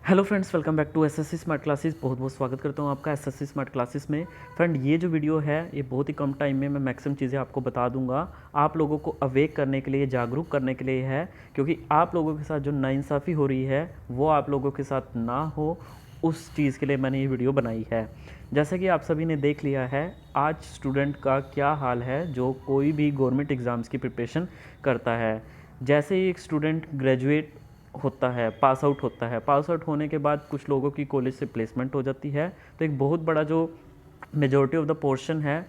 Hello friends, welcome back to SSC smart classes. बहुत बहुत स्वागत करता हूँ आपका एसएससी स्मार्ट क्लासेस में। फ्रेंड, ये जो वीडियो है ये बहुत ही कम टाइम में मैं मैक्सिमम चीज़ें आपको बता दूंगा। आप लोगों को अवेक करने के लिए, जागरूक करने के लिए है, क्योंकि आप लोगों के साथ जो नाइंसाफ़ी हो रही है वो आप लोगों के साथ ना हो, उस चीज़ के लिए मैंने ये वीडियो बनाई है। जैसा कि आप सभी ने देख लिया है, आज स्टूडेंट का क्या हाल है जो कोई भी गवर्नमेंट एग्ज़ाम्स की प्रिपरेशन करता है। जैसे ही एक स्टूडेंट ग्रेजुएट होता है, पास आउट होता है, पास आउट होने के बाद कुछ लोगों की कॉलेज से प्लेसमेंट हो जाती है। तो एक बहुत बड़ा जो मेजॉरिटी ऑफ द पोर्शन है,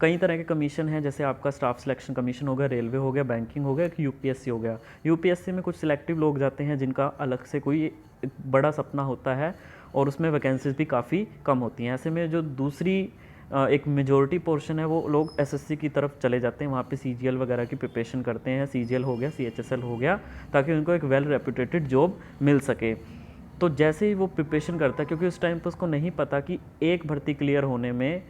कई तरह के कमीशन है, जैसे आपका स्टाफ सिलेक्शन कमीशन हो गया, रेलवे हो गया, बैंकिंग हो गया, एक यूपीएससी हो गया। यूपीएससी में कुछ सिलेक्टिव लोग जाते हैं जिनका अलग से कोई एक बड़ा सपना होता है और उसमें वैकेंसीज भी काफ़ी कम होती हैं। ऐसे में जो दूसरी एक मेजॉरिटी पोर्शन है वो लोग एसएससी की तरफ चले जाते हैं, वहाँ पे सीजीएल वगैरह की प्रिपरेशन करते हैं। सीजीएल हो गया, सीएचएसएल हो गया, ताकि उनको एक वेल रेप्यूटेटेड जॉब मिल सके। तो जैसे ही वो प्रिपरेशन करता है, क्योंकि उस टाइम पर उसको नहीं पता कि एक भर्ती क्लियर होने में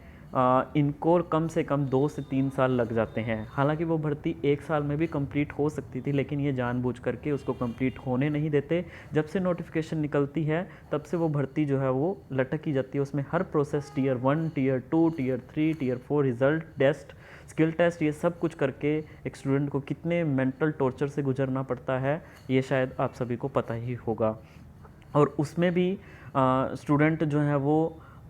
इनको कम से कम 2 से 3 साल लग जाते हैं। हालांकि वो भर्ती 1 साल में भी कंप्लीट हो सकती थी, लेकिन ये जानबूझ करके उसको कंप्लीट होने नहीं देते। जब से नोटिफिकेशन निकलती है तब से वो भर्ती जो है वो लटक ही जाती है। उसमें हर process tier 1, tier 2, tier 3, tier 4, result test, skill test, ये सब कुछ करके एक स्टूडेंट को कितने मेंटल टॉर्चर से गुजरना पड़ता है ये शायद आप सभी को पता ही होगा। और उसमें भी स्टूडेंट जो है वो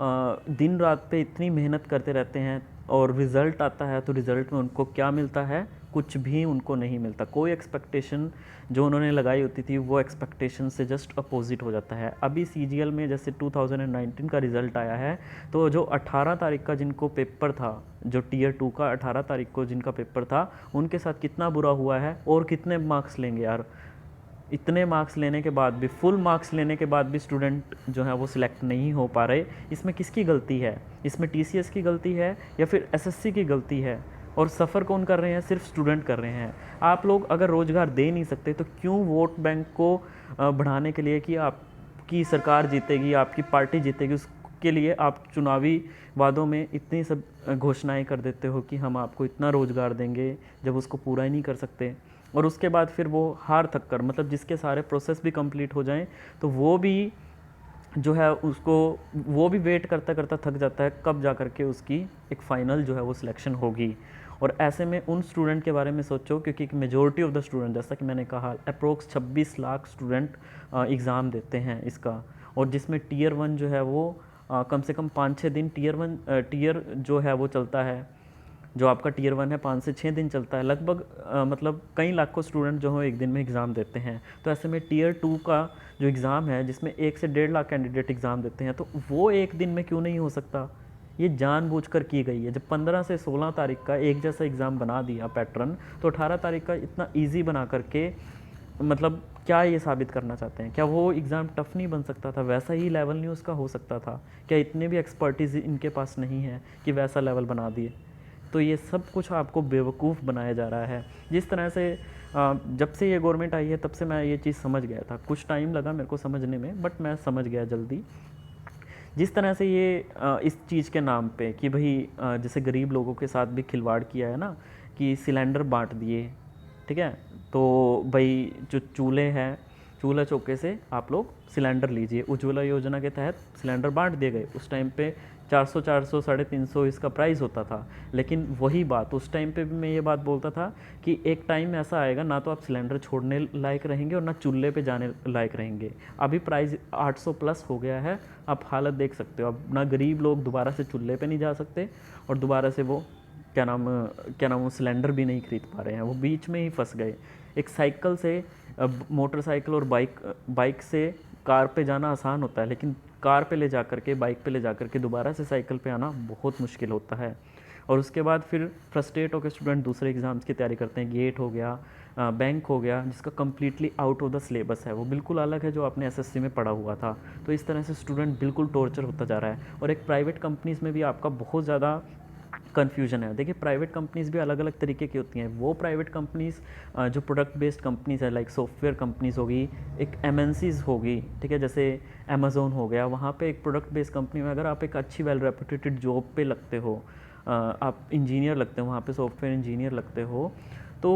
दिन रात पे इतनी मेहनत करते रहते हैं और रिज़ल्ट आता है तो रिज़ल्ट में उनको क्या मिलता है? कुछ भी उनको नहीं मिलता। कोई एक्सपेक्टेशन जो उन्होंने लगाई होती थी वो एक्सपेक्टेशन से जस्ट अपोजिट हो जाता है। अभी सीजीएल में जैसे 2019 का रिज़ल्ट आया है, तो जो 18 तारीख का जिनको पेपर था, जो टीयर 2 का 18 तारीख को जिनका पेपर था, उनके साथ कितना बुरा हुआ है। और कितने मार्क्स लेंगे यार? इतने मार्क्स लेने के बाद भी, फुल मार्क्स लेने के बाद भी स्टूडेंट जो है वो सिलेक्ट नहीं हो पा रहे। इसमें किसकी गलती है? इसमें टीसीएस की गलती है या फिर एसएससी की गलती है? और सफ़र कौन कर रहे हैं? सिर्फ स्टूडेंट कर रहे हैं। आप लोग अगर रोज़गार दे नहीं सकते तो क्यों वोट बैंक को बढ़ाने के लिए कि आपकी सरकार जीतेगी, आपकी पार्टी जीतेगी, उसके लिए आप चुनावी वादों में इतनी सब घोषणाएं कर देते हो कि हम आपको इतना रोज़गार देंगे, जब उसको पूरा ही नहीं कर सकते। और उसके बाद फिर वो हार थक कर, मतलब जिसके सारे प्रोसेस भी कंप्लीट हो जाएं तो वो भी जो है उसको, वो भी वेट करता करता थक जाता है कब जा कर के उसकी एक फ़ाइनल जो है वो सिलेक्शन होगी। और ऐसे में उन स्टूडेंट के बारे में सोचो, क्योंकि एक मेजॉरिटी ऑफ द स्टूडेंट, जैसा कि मैंने कहा, अप्रोक्स 26 लाख स्टूडेंट एग्ज़ाम देते हैं इसका। और जिसमें टीयर 1 जो है वो कम से कम 5-6 दिन टीयर जो है वो चलता है। जो आपका टीयर 1 है 5 से 6 दिन चलता है लगभग। मतलब कई लाखों स्टूडेंट जो है एक दिन में एग्ज़ाम देते हैं। तो ऐसे में टीयर 2 का जो एग्ज़ाम है, जिसमें 1 से 1.5 लाख कैंडिडेट एग्ज़ाम देते हैं, तो वो एक दिन में क्यों नहीं हो सकता? ये जानबूझकर की गई है। जब 15 से 16 तारीख का एक जैसा एग्ज़ाम बना दिया पैटर्न, तो 18 तारीख का इतना ईजी बना करके, मतलब क्या ये साबित करना चाहते हैं? क्या वो एग्ज़ाम टफ़ नहीं बन सकता था? वैसा ही लेवल नहीं उसका हो सकता था? क्या इतने भी एक्सपर्टीज़ इनके पास नहीं है कि वैसा लेवल बना दिए? तो ये सब कुछ आपको बेवकूफ़ बनाया जा रहा है। जिस तरह से जब से ये गवर्नमेंट आई है तब से मैं ये चीज़ समझ गया था। कुछ टाइम लगा मेरे को समझने में, बट मैं समझ गया जल्दी। जिस तरह से ये इस चीज़ के नाम पे कि भाई जैसे गरीब लोगों के साथ भी खिलवाड़ किया है ना, कि सिलेंडर बांट दिए, ठीक है? तो भाई जो चूल्हे हैं, चूल्हा चौके से आप लोग सिलेंडर लीजिए। उज्ज्वला योजना के तहत सिलेंडर बांट दिए गए। उस टाइम पे 400 350 इसका प्राइस होता था। लेकिन वही बात उस टाइम पे भी मैं ये बात बोलता था कि एक टाइम ऐसा आएगा, ना तो आप सिलेंडर छोड़ने लायक रहेंगे और ना चूल्हे पे जाने लायक रहेंगे। अभी प्राइस 800 प्लस हो गया है। आप हालत देख सकते हो। अब ना गरीब लोग दोबारा से चूल्हे पे नहीं जा सकते, और दोबारा से वो वो सिलेंडर भी नहीं खरीद पा रहे हैं। वो बीच में ही फंस गए। एक साइकिल से, अब मोटरसाइकिल और बाइक से कार पे जाना आसान होता है, लेकिन कार पे ले जा कर के, बाइक पे ले जा कर के दोबारा से साइकिल पे आना बहुत मुश्किल होता है। और उसके बाद फिर फ्रस्ट्रेट होकर स्टूडेंट दूसरे एग्ज़ाम्स की तैयारी करते हैं। गेट हो गया, बैंक हो गया, जिसका completely out of the syllabus है, वो बिल्कुल अलग है जो आपने एसएससी में पढ़ा हुआ था। तो इस तरह से स्टूडेंट बिल्कुल टॉर्चर होता जा रहा है। और एक प्राइवेट कंपनीज़ में भी आपका बहुत ज़्यादा कन्फ्यूजन है। देखिए, प्राइवेट कंपनीज़ भी अलग अलग तरीके की होती हैं। वो प्राइवेट कंपनीज़ जो प्रोडक्ट बेस्ड कंपनीज़ है, लाइक सॉफ्टवेयर कंपनीज़ होगी, एक एमएनसीज़ होगी, ठीक है, जैसे अमेज़ोन हो गया। वहाँ पे एक प्रोडक्ट बेस्ड कंपनी में अगर आप एक अच्छी वेल रेपुटेटेड जॉब पे लगते हो, आप इंजीनियर लगते हो वहाँ पे, सॉफ्टवेयर इंजीनियर लगते हो, तो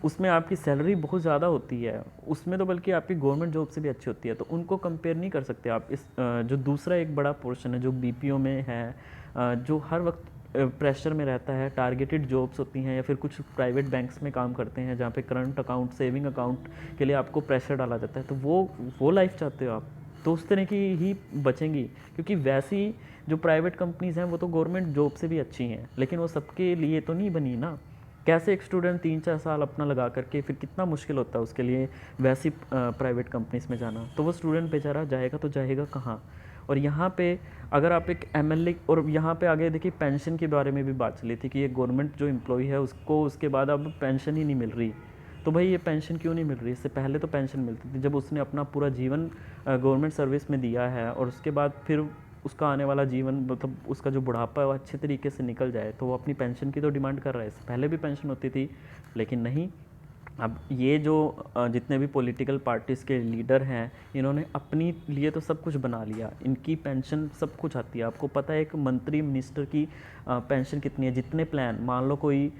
उसमें आपकी सैलरी बहुत ज़्यादा होती है, उसमें तो बल्कि आपकी गवर्नमेंट जॉब से भी अच्छी होती है। तो उनको कंपेयर नहीं कर सकते आप। इस जो दूसरा एक बड़ा पोर्शन है जो बीपीओ में है, जो हर वक्त प्रेशर में रहता है, टारगेटेड जॉब्स होती हैं, या फिर कुछ प्राइवेट बैंक्स में काम करते हैं जहाँ पे करंट अकाउंट, सेविंग अकाउंट के लिए आपको प्रेशर डाला जाता है, तो वो लाइफ चाहते हो आप, तो उस तरह की ही बचेंगी। क्योंकि वैसी जो प्राइवेट कंपनीज़ हैं वो तो गवर्नमेंट जॉब से भी अच्छी हैं, लेकिन वो सबके लिए तो नहीं बनी ना। कैसे एक स्टूडेंट 3-4 साल अपना लगा करके, फिर कितना मुश्किल होता है उसके लिए वैसी प्राइवेट कंपनीज़ में जाना, तो वो स्टूडेंट बेचारा जाएगा तो जाएगा कहाँ। और यहाँ पे अगर आप एक एमएलए, और यहाँ पे आगे देखिए पेंशन के बारे में भी बात चली थी कि ये गवर्नमेंट जो एम्प्लॉय है उसको उसके बाद अब पेंशन ही नहीं मिल रही। तो भाई ये पेंशन क्यों नहीं मिल रही? इससे पहले तो पेंशन मिलती थी जब उसने अपना पूरा जीवन गवर्नमेंट सर्विस में दिया है, और उसके बाद फिर उसका आने वाला जीवन, मतलब उसका जो बुढ़ापा है वो अच्छे तरीके से निकल जाए, तो वो अपनी पेंशन की तो डिमांड कर रहा है। इससे पहले भी पेंशन होती थी, लेकिन नहीं। अब ये जो जितने भी पॉलिटिकल पार्टीज़ के लीडर हैं, इन्होंने अपनी लिए तो सब कुछ बना लिया, इनकी पेंशन सब कुछ आती है। आपको पता है एक मंत्री मिनिस्टर की पेंशन कितनी है? जितने प्लान, मान लो कोई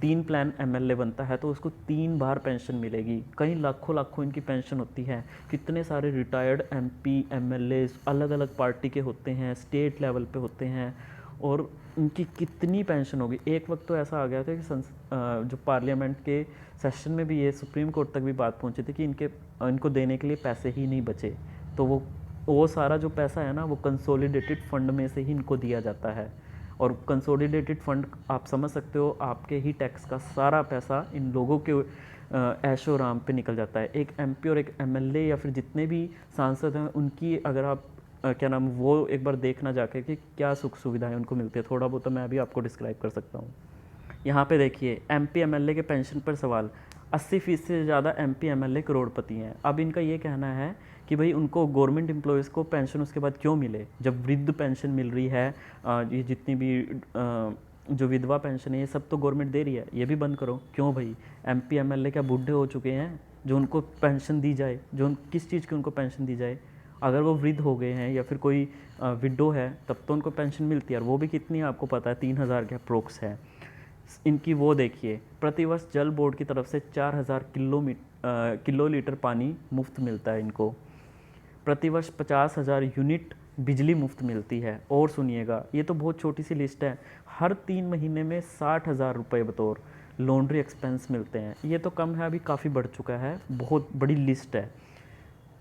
3 प्लान एमएलए बनता है तो उसको 3 बार पेंशन मिलेगी। कई लाखों लाखों इनकी पेंशन होती है। कितने सारे रिटायर्ड एमपी, एमएलए अलग अलग पार्टी के होते हैं, स्टेट लेवल पे होते हैं, और उनकी कितनी पेंशन होगी। एक वक्त तो ऐसा आ गया था कि जो पार्लियामेंट के सेशन में भी ये सुप्रीम कोर्ट तक भी बात पहुंची थी कि इनको देने के लिए पैसे ही नहीं बचे। तो वो सारा जो पैसा है ना, वो कंसोलिडेटेड फंड में से ही इनको दिया जाता है। और कंसोलिडेटेड फंड आप समझ सकते हो, आपके ही टैक्स का सारा पैसा इन लोगों के ऐशो आराम पे निकल जाता है। एक एमपी और एक एमएलए या फिर जितने भी सांसद हैं, उनकी अगर आप क्या नाम, वो एक बार देखना जाके कि क्या सुख सुविधाएं उनको मिलती है, थोड़ा बहुत तो मैं भी आपको डिस्क्राइब कर सकता हूँ। यहाँ पे देखिए एमपी एमएलए के पेंशन पर सवाल। 80% से ज़्यादा एमपी एमएलए करोड़पति हैं। अब इनका ये कहना है कि भाई उनको गवर्नमेंट एम्प्लॉयज़ को पेंशन उसके बाद क्यों मिले, जब वृद्ध पेंशन मिल रही है, ये जितनी भी जो विधवा पेंशन है ये सब तो गवर्नमेंट दे रही है, ये भी बंद करो। क्यों भाई? एमपी एमएलए क्या बूढ़े हो चुके हैं जो उनको पेंशन दी जाए? किस चीज़ की उनको पेंशन दी जाए? अगर वो वृद्ध हो गए हैं या फिर कोई विडो है तब तो उनको पेंशन मिलती है, और वो भी कितनी है आपको पता है? 3000 के अप्रोक्स है इनकी। वो देखिए, प्रतिवर्ष जल बोर्ड की तरफ से 4000 किलो लीटर पानी मुफ्त मिलता है इनको। प्रतिवर्ष 50,000 यूनिट बिजली मुफ्त मिलती है। और सुनिएगा, ये तो बहुत छोटी सी लिस्ट है, हर 3 महीने में 60,000 रुपये बतौर लॉन्ड्री एक्सपेंस मिलते हैं। ये तो कम है, अभी काफ़ी बढ़ चुका है, बहुत बड़ी लिस्ट है।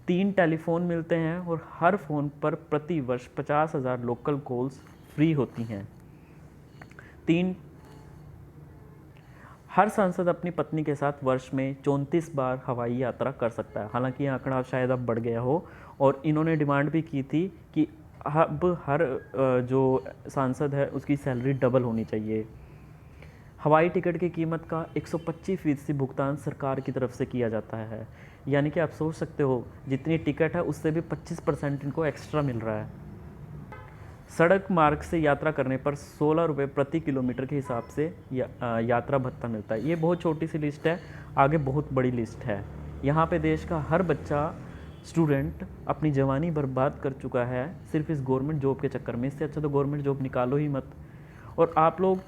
3 टेलीफोन मिलते हैं, और हर फ़ोन पर प्रति वर्ष 50,000 लोकल कॉल्स फ्री होती हैं। 3 हर सांसद अपनी पत्नी के साथ वर्ष में 34 बार हवाई यात्रा कर सकता है। हालांकि ये आंकड़ा शायद अब बढ़ गया हो, और इन्होंने डिमांड भी की थी कि अब हर जो सांसद है उसकी सैलरी डबल होनी चाहिए। हवाई टिकट की कीमत का 125% भुगतान सरकार की तरफ से किया जाता है। यानी कि आप सोच सकते हो, जितनी टिकट है उससे भी 25% इनको एक्स्ट्रा मिल रहा है। सड़क मार्ग से यात्रा करने पर 16 रुपये प्रति किलोमीटर के हिसाब से यात्रा भत्ता मिलता है। ये बहुत छोटी सी लिस्ट है, आगे बहुत बड़ी लिस्ट है। यहाँ पे देश का हर बच्चा, स्टूडेंट अपनी जवानी बर्बाद कर चुका है सिर्फ इस गवर्नमेंट जॉब के चक्कर में। इससे अच्छा तो गवर्नमेंट जॉब निकालो ही मत। और आप लोग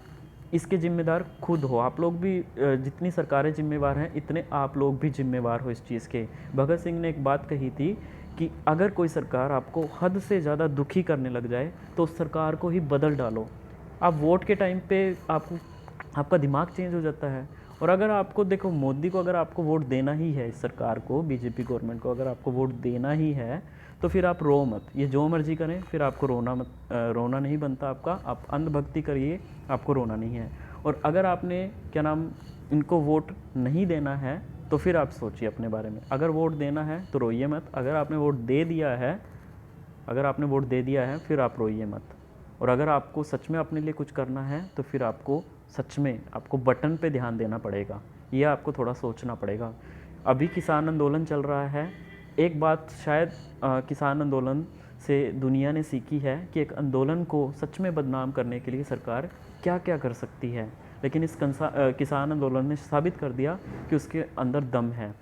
इसके ज़िम्मेदार खुद हो। आप लोग भी, जितनी सरकारें जिम्मेवार हैं इतने आप लोग भी जिम्मेवार हो इस चीज़ के। भगत सिंह ने एक बात कही थी कि अगर कोई सरकार आपको हद से ज़्यादा दुखी करने लग जाए तो उस सरकार को ही बदल डालो। आप वोट के टाइम पे आपका दिमाग चेंज हो जाता है। और अगर आपको देखो, मोदी को अगर आपको वोट देना ही है, इस सरकार को, बीजेपी गवर्नमेंट को अगर आपको वोट देना ही है, तो फिर आप रो मत। ये जो मर्जी करें, फिर आपको रोना नहीं बनता आपका। आप अंधभक्ति करिए, आपको रोना नहीं है। और अगर आपने क्या नाम, इनको वोट नहीं देना है तो फिर आप सोचिए अपने बारे में। अगर वोट देना है तो रोइए मत। अगर आपने वोट दे दिया है फिर आप रोइए मत। और अगर आपको सच में अपने लिए कुछ करना है तो फिर आपको सच में आपको बटन पे ध्यान देना पड़ेगा। ये आपको थोड़ा सोचना पड़ेगा। अभी किसान आंदोलन चल रहा है। एक बात शायद किसान आंदोलन से दुनिया ने सीखी है कि एक आंदोलन को सच में बदनाम करने के लिए सरकार क्या क्या कर सकती है। लेकिन इस किसान आंदोलन ने साबित कर दिया कि उसके अंदर दम है।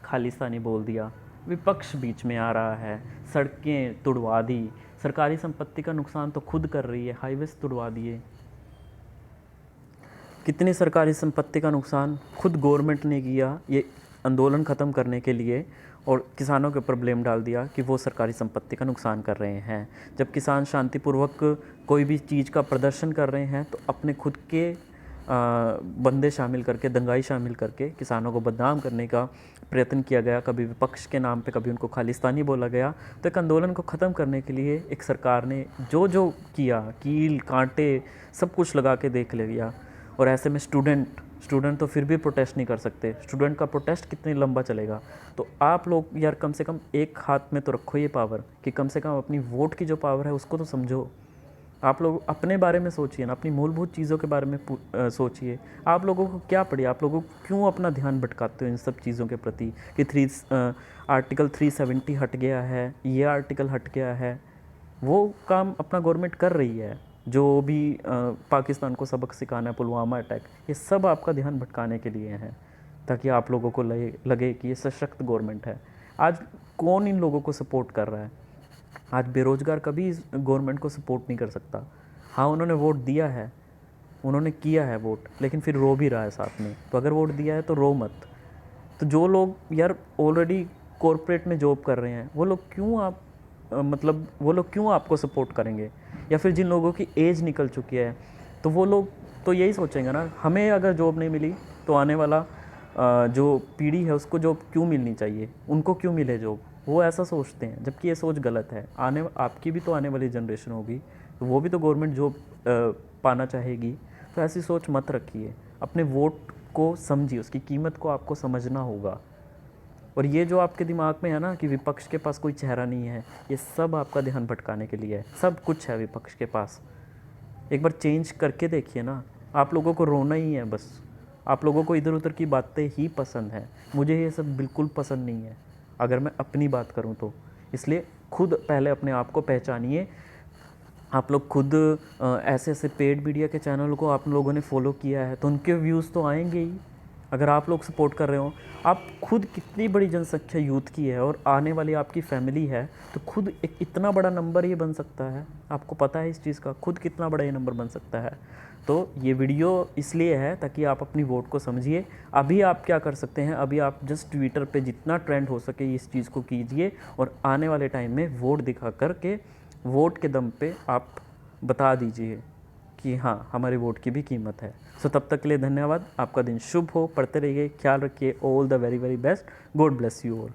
खालिस्तानी बोल दिया, विपक्ष बीच में आ रहा है, सड़कें तुड़वा दी, सरकारी संपत्ति का नुकसान तो खुद कर रही है, हाईवेज तुड़वा दिए। कितनी सरकारी संपत्ति का नुकसान खुद गवर्नमेंट ने किया ये आंदोलन ख़त्म करने के लिए, और किसानों के ऊपर ब्लेम डाल दिया कि वो सरकारी संपत्ति का नुकसान कर रहे हैं। जब किसान शांतिपूर्वक कोई भी चीज़ का प्रदर्शन कर रहे हैं तो अपने खुद के बंदे शामिल करके, दंगाई शामिल करके किसानों को बदनाम करने का प्रयत्न किया गया। कभी विपक्ष के नाम पे, कभी उनको खालिस्तानी बोला गया। तो एक आंदोलन को ख़त्म करने के लिए एक सरकार ने जो जो किया, कील कांटे सब कुछ लगा के देख लिया। और ऐसे में स्टूडेंट तो फिर भी प्रोटेस्ट नहीं कर सकते। स्टूडेंट का प्रोटेस्ट कितने लंबा चलेगा? तो आप लोग यार कम से कम एक हाथ में तो रखो ये पावर, कि कम से कम अपनी वोट की जो पावर है उसको तो समझो। आप लोग अपने बारे में सोचिए ना, अपनी मूलभूत चीज़ों के बारे में सोचिए। आप लोगों को क्या पड़ी? आप लोगों को क्यों अपना ध्यान भटकाते हो इन सब चीज़ों के प्रति कि आर्टिकल 370 हट गया है, ये आर्टिकल हट गया है। वो काम अपना गवर्नमेंट कर रही है, जो भी पाकिस्तान को सबक सिखाना है, पुलवामा अटैक, ये सब आपका ध्यान भटकाने के लिए है, ताकि आप लोगों को लगे कि ये सशक्त गवर्नमेंट है। आज कौन इन लोगों को सपोर्ट कर रहा है? आज बेरोज़गार कभी इस गवर्नमेंट को सपोर्ट नहीं कर सकता। हाँ, उन्होंने वोट दिया है, उन्होंने किया है वोट, लेकिन फिर रो भी रहा है साथ में। तो अगर वोट दिया है तो रो मत। तो जो लोग यार ऑलरेडी कॉरपोरेट में जॉब कर रहे हैं, वो लोग क्यों आपको सपोर्ट करेंगे? या फिर जिन लोगों की एज निकल चुकी है, तो वो लोग तो यही सोचेंगे ना, हमें अगर जॉब नहीं मिली तो आने वाला जो पीढ़ी है उसको जॉब क्यों मिलनी चाहिए, उनको क्यों मिले जॉब। वो ऐसा सोचते हैं, जबकि ये सोच गलत है। आपकी भी तो आने वाली जनरेशन होगी, तो वो भी तो गवर्नमेंट जॉब पाना चाहेगी। तो ऐसी सोच मत रखिए। अपने वोट को समझिए, उसकी कीमत को आपको समझना होगा। और ये जो आपके दिमाग में है ना कि विपक्ष के पास कोई चेहरा नहीं है, ये सब आपका ध्यान भटकाने के लिए है। सब कुछ है विपक्ष के पास। एक बार चेंज करके देखिए ना। आप लोगों को रोना ही है बस। आप लोगों को इधर उधर की बातें ही पसंद है। मुझे ये सब बिल्कुल पसंद नहीं है, अगर मैं अपनी बात करूं तो। इसलिए खुद पहले अपने आप को पहचानिए। आप लोग खुद ऐसे ऐसे पेड मीडिया के चैनल को आप लोगों ने फॉलो किया है तो उनके व्यूज़ तो आएंगे ही। अगर आप लोग सपोर्ट कर रहे हो, आप खुद कितनी बड़ी जनसंख्या यूथ की है और आने वाली आपकी फैमिली है, तो खुद एक इतना बड़ा नंबर ये बन सकता है। आपको पता है इस चीज़ का, खुद कितना बड़ा ये नंबर बन सकता है। तो ये वीडियो इसलिए है ताकि आप अपनी वोट को समझिए। अभी आप क्या कर सकते हैं, अभी आप जस्ट ट्विटर पे जितना ट्रेंड हो सके इस चीज़ को कीजिए, और आने वाले टाइम में वोट दिखा करके, वोट के दम पे आप बता दीजिए कि हाँ, हमारे वोट की भी कीमत है। सो तब तक के लिए धन्यवाद। आपका दिन शुभ हो, पढ़ते रहिए, ख्याल रखिए। All the very very best. God bless you all.